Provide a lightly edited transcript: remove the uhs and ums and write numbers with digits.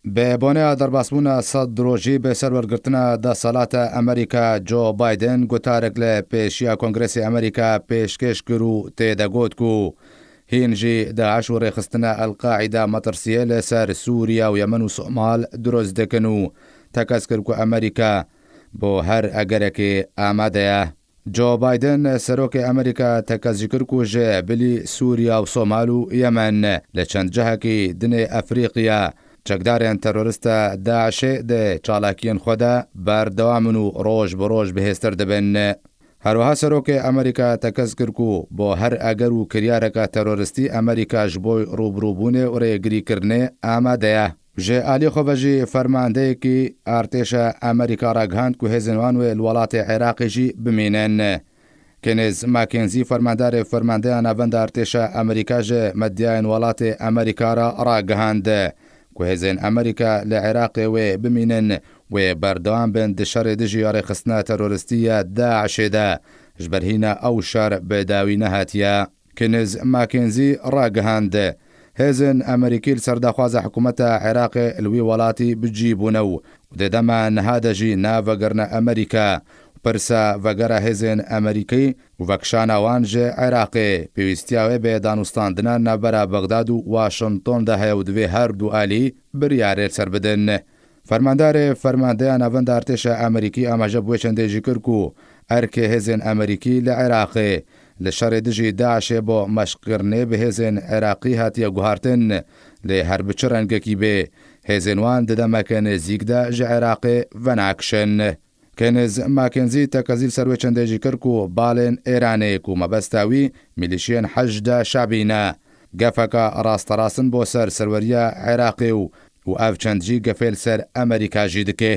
بێبۆنەیە دەرباسبوونە 100 درۆژی بەسەر وەرگرتنە دەسەڵاتە ئەمریکا جۆ بایدن گوتارێک لە پێشیا کۆنگرێسی ئەمریکا پێشکەش کرد و تێدەگوت و هینجی داعش و ڕێخستنە ئەلقاعیدا مەترسیە لەسەر سووریا و یەمەن و سۆمال دروست دەکەن و تەکەس کرد و ئەمریکا بۆ هەر ئەگەرێکی ئامادەیە. جۆ بایدن سەرۆکی ئەمریکا تەکەزی کرد و ژێ بلی سووریا و سۆمال و یەمەن لە چەند جەهەکی دنێ ئەفریقیا چەکدارێن تەرۆریستە داعشێ دێ چالاکیên خۆدا بەردەوامن و ڕۆژ بە ڕۆژ بەهێزتر دەبن. هەروەها سەرۆکی ئەمریکا تەکەس کرد و بۆ هەر ئەگەر و کریارەکە تەرۆریستی ئەمریکاش بۆی ڕووبڕووبوونێ و ڕێگریکردنێ ئامادەیە. ژێ ئالی خۆبەژی فەرماندەیەکی ئارتێشە ئەمریکا ڕاگەهاند و هێزنوان وێ وڵاتی عێراقیژی بمینێن. کێنز ماکێنزی فەرماندەیان ناوەندە ئارتێشە ئەمریکاژێ مەدیایەن وڵاتی ئەمریکارە ڕاگەهاند و هێزن ئەمریکا لە عێراقێ وێ بمینن وێ بەردەوام بن دشەڕێ دژی یاڕێخستنە تەرۆریستیە داعشێدا ژبەرهینە ئەو شار بێداوی نەهاتیە. کێنز ماکێنزی ڕاگەهاند هێزن ئەمریکی سەرداخوازە حکوومەتە عێراقێ لوی وڵاتی بجیبوونە و دێدەما نەهادەژی ناڤەگەرنە ئەمریکا پرسە ڤەگەرە هێزن ئەمریکی و ڤەکشاناوان ژێ عێراقێ پێویستیاوێ بێ دانوستاندنە نەبەرە بەغداد و واشنتۆندا هەیە و دوێ هەردوو ئالی بریارێ سەر بدن. فەرماندەیان ناوەندە ئارتێشە ئەمریکی ئاماژە بۆ چەندێژی کرد و ئەرکێ هێزن ئەمریکی لە عێراقێ لە شەڕێ دژی داعشێ بۆ مەشقکردنێ بەهێزن عێراقی هاتیە گوهارتن لێ هەر بچ ڕەنگەکی بێ هێزنوان دەدەمەکە نێزیکدا ژە عێراقێ ڤەناکشن. کێنز ماکێنزی تەکەزیل سەروێ چەندێژی کرد و باڵێن ئێرانەیەک و مەبەستاوی میلیشیەن حەشدا شابینە گەفەکە ڕاستەڕاستن بۆ سەر سەروەریە عێراقێ و ئەف چەندجی گەفێل سەر ئەمریکاژی دکێ.